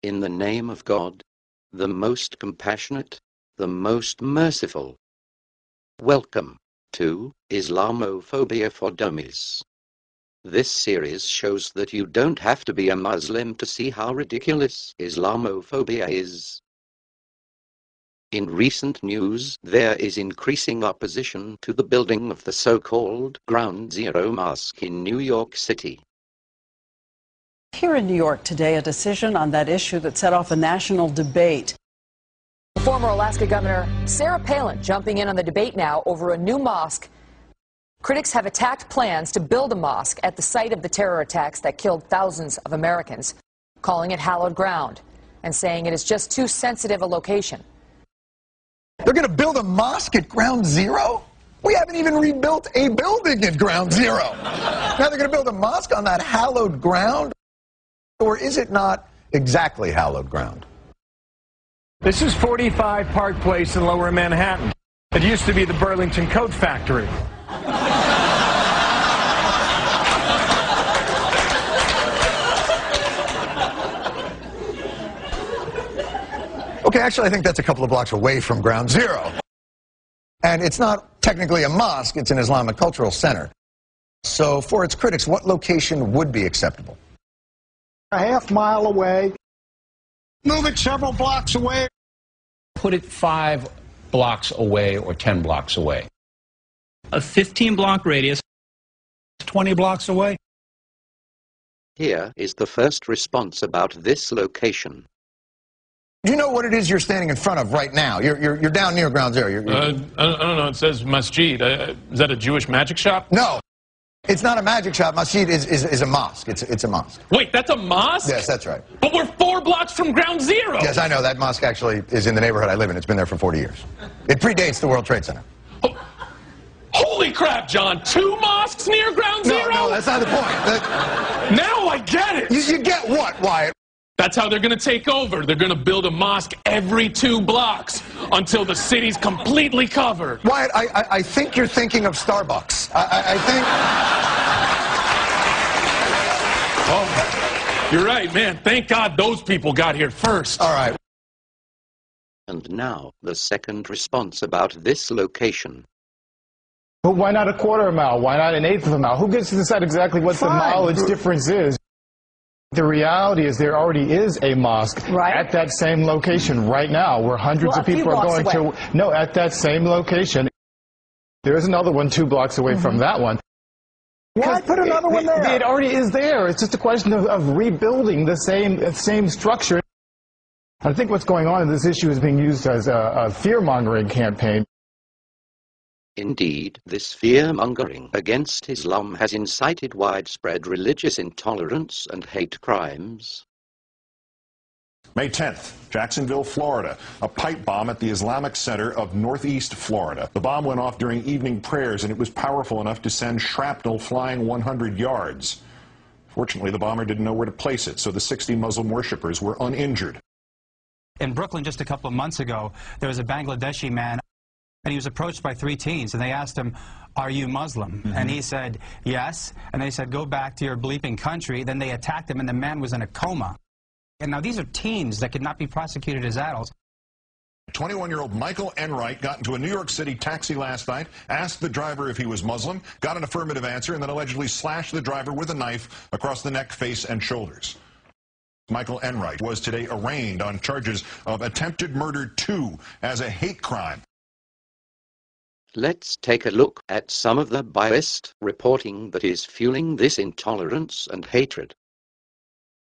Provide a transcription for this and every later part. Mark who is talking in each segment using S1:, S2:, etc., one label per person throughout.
S1: In the name of God, the most compassionate, the most merciful. Welcome to Islamophobia for Dummies. This series shows that you don't have to be a Muslim to see how ridiculous Islamophobia is. In recent news, there is increasing opposition to the building of the so-called Ground Zero Mosque in New York City.
S2: Here in New York today, a decision on that issue that set off a national debate.
S3: Former Alaska Governor Sarah Palin jumping in on the debate now over a new mosque. Critics have attacked plans to build a mosque at the site of the terror attacks that killed thousands of Americans, calling it hallowed ground and saying it is just too sensitive a location.
S4: They're going to build a mosque at Ground Zero? We haven't even rebuilt a building at Ground Zero. Now they're going to build a mosque on that hallowed ground? Or is it not exactly hallowed ground?
S5: This is 45 Park Place in Lower Manhattan. It used to be the Burlington Coat Factory.
S4: Okay, actually, I think that's a couple of blocks away from Ground Zero. And it's not technically a mosque, it's an Islamic cultural center. So for its critics, what location would be acceptable?
S6: A half-mile away. Move it several blocks away.
S7: Put it 5 blocks away or 10 blocks away.
S8: A 15-block radius.
S6: 20 blocks away.
S1: Here is the first response about this location.
S4: Do you know what it is you're standing in front of right now? You're down near Ground Zero.
S9: I don't know. It says masjid. Is that a Jewish magic shop?
S4: No. It's not a magic shop. Masjid is a mosque. It's a mosque.
S9: Wait, that's a mosque?
S4: Yes, that's right.
S9: But we're 4 blocks from Ground Zero.
S4: Yes, I know. That mosque actually is in the neighborhood I live in. It's been there for 40 years. It predates the World Trade Center.
S9: Oh, holy crap, John. 2 mosques near Ground Zero?
S4: No, that's not the point.
S9: Now I get it.
S4: You get what, Wyatt?
S9: That's how they're going to take over. They're going to build a mosque every 2 blocks until the city's completely covered.
S4: Wyatt, I think you're thinking of Starbucks. I think...
S9: Oh, you're right, man. Thank God those people got here first.
S4: All right.
S1: And now, the second response about this location.
S6: But why not a quarter of a mile? Why not an eighth of a mile? Who gets to decide exactly what the mileage difference is? The reality is there already is a mosque at that same location right now where hundreds of people are going to... No, at that same location. There is another one 2 blocks away from that one.
S4: Why put another one there?
S6: It already is there. It's just a question of rebuilding the same structure. I think what's going on in this issue is being used as a fear-mongering campaign.
S1: Indeed, this fear-mongering against Islam has incited widespread religious intolerance and hate crimes.
S10: May 10th, Jacksonville, Florida. A pipe bomb at the Islamic Center of Northeast Florida. The bomb went off during evening prayers, and it was powerful enough to send shrapnel flying 100 yards. Fortunately, the bomber didn't know where to place it, so the 60 Muslim worshippers were uninjured.
S8: In Brooklyn just a couple of months ago, there was a Bangladeshi man, and he was approached by 3 teens, and they asked him, "Are you Muslim?" And he said, "Yes." And they said, "Go back to your bleeping country." Then they attacked him, and the man was in a coma. And now these are teens that could not be prosecuted as adults.
S10: 21-year-old Michael Enright got into a New York City taxi last night, asked the driver if he was Muslim, got an affirmative answer, and then allegedly slashed the driver with a knife across the neck, face, and shoulders. Michael Enright was today arraigned on charges of attempted murder 2 as a hate crime.
S1: Let's take a look at some of the biased reporting that is fueling this intolerance and hatred.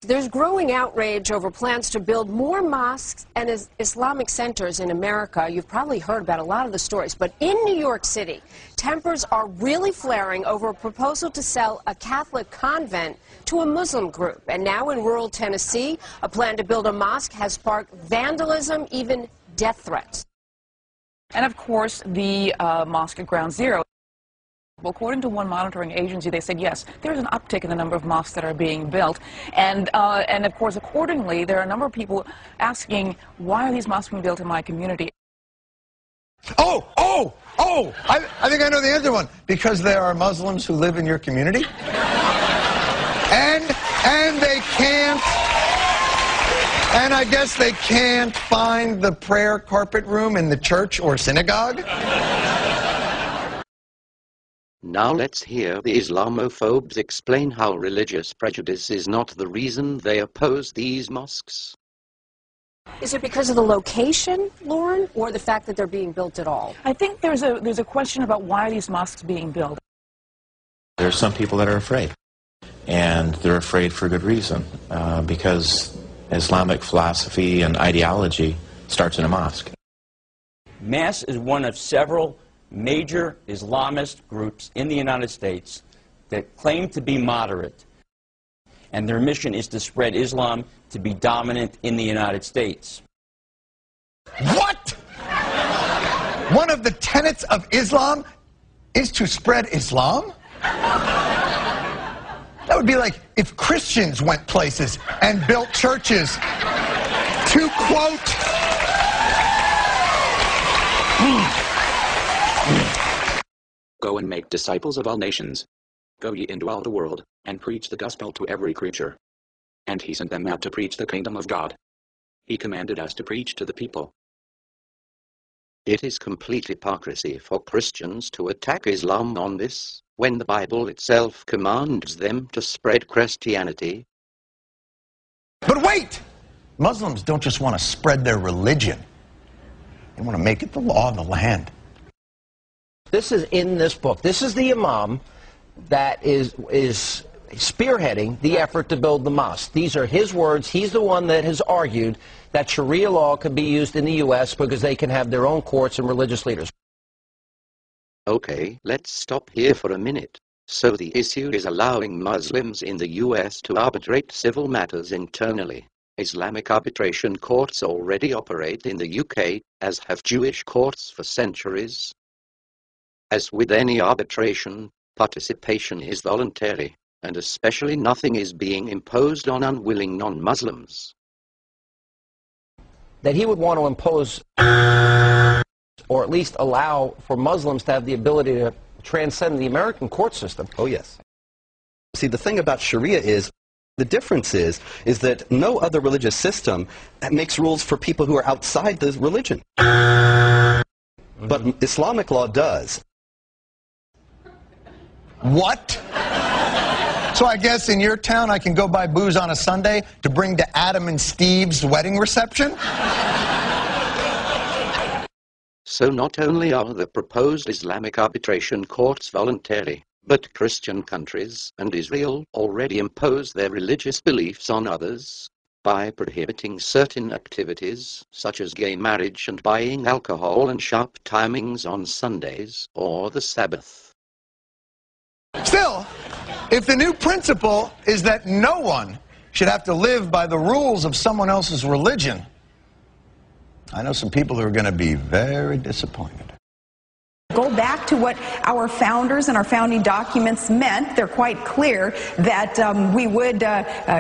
S11: There's growing outrage over plans to build more mosques and Islamic centers in America. You've probably heard about a lot of the stories, but in New York City, tempers are really flaring over a proposal to sell a Catholic convent to a Muslim group. And now in rural Tennessee, a plan to build a mosque has sparked vandalism, even death threats.
S12: And of course, the mosque at Ground Zero. Well, according to one monitoring agency, they said, yes, there's an uptick in the number of mosques that are being built. And of course, accordingly, there are a number of people asking, why are these mosques being built in my community?
S4: I think I know the answer to one. Because there are Muslims who live in your community. And they can't And I guess they can't find the prayer carpet room in the church or synagogue?
S1: Now let's hear the Islamophobes explain how religious prejudice is not the reason they oppose these mosques.
S11: Is it because of the location, Lauren, or the fact that they're being built at all?
S12: I think there's a question about why are these mosques being built.
S13: There are some people that are afraid, and they're afraid for good reason, because Islamic philosophy and ideology starts in a mosque.
S14: Mass is one of several major Islamist groups in the United States that claim to be moderate, and their mission is to spread Islam to be dominant in the United States.
S4: What? One of the tenets of Islam is to spread Islam? That would be like if Christians went places and built churches to quote...
S15: Go and make disciples of all nations. Go ye into all the world, and preach the gospel to every creature. And he sent them out to preach the kingdom of God. He commanded us to preach to the people.
S1: It is complete hypocrisy for Christians to attack Islam on this, when the Bible itself commands them to spread Christianity.
S4: But wait! Muslims don't just want to spread their religion. They want to make it the law of the land.
S16: This is in this book. This is the imam that is spearheading the effort to build the mosque. These are his words. He's the one that has argued that Sharia law can be used in the U.S. because they can have their own courts and religious leaders.
S1: Okay, let's stop here for a minute. So the issue is allowing Muslims in the U.S. to arbitrate civil matters internally. Islamic arbitration courts already operate in the UK, as have Jewish courts for centuries. As with any arbitration, participation is voluntary, and especially nothing is being imposed on unwilling non-Muslims.
S16: That he would want to impose, or at least allow for Muslims to have the ability to transcend the American court system.
S17: Oh, yes. See, the thing about Sharia is, the difference is that no other religious system makes rules for people who are outside the religion. But Islamic law does.
S4: What? So I guess in your town I can go buy booze on a Sunday to bring to Adam and Steve's wedding reception?
S1: So not only are the proposed Islamic arbitration courts voluntary, but Christian countries and Israel already impose their religious beliefs on others by prohibiting certain activities such as gay marriage and buying alcohol and sharp timings on Sundays or the Sabbath.
S4: Still, if the new principle is that no one should have to live by the rules of someone else's religion, I know some people who are going to be very disappointed.
S18: Go back to what our founders and our founding documents meant. They're quite clear that we would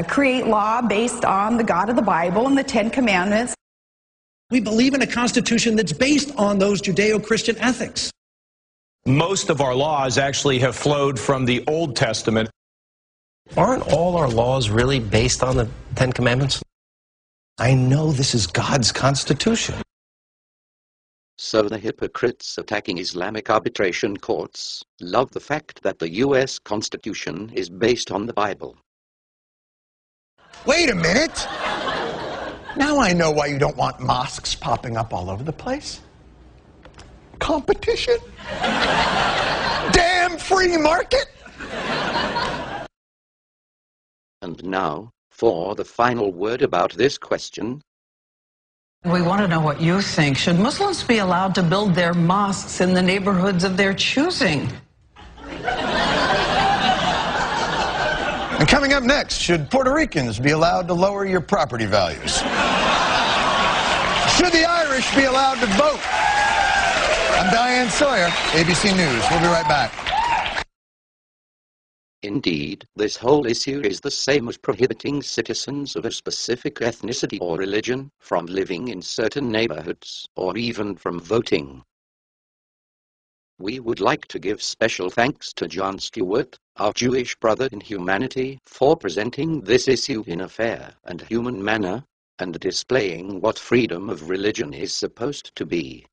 S18: create law based on the God of the Bible and the Ten Commandments.
S19: We believe in a constitution that's based on those Judeo-Christian ethics.
S7: Most of our laws actually have flowed from the Old Testament.
S16: Aren't all our laws really based on the Ten Commandments?
S17: I know this is God's constitution.
S1: So the hypocrites attacking Islamic arbitration courts love the fact that the U.S. Constitution is based on the Bible.
S4: Wait a minute! Now I know why you don't want mosques popping up all over the place. Competition? Damn free market!
S1: And now, for the final word about this question.
S2: We want to know what you think. Should Muslims be allowed to build their mosques in the neighborhoods of their choosing?
S4: And coming up next, should Puerto Ricans be allowed to lower your property values? Should the Irish be allowed to vote? I'm Diane Sawyer, ABC News. We'll be right back.
S1: Indeed, this whole issue is the same as prohibiting citizens of a specific ethnicity or religion from living in certain neighborhoods, or even from voting. We would like to give special thanks to John Stewart, our Jewish brother in humanity, for presenting this issue in a fair and human manner, and displaying what freedom of religion is supposed to be.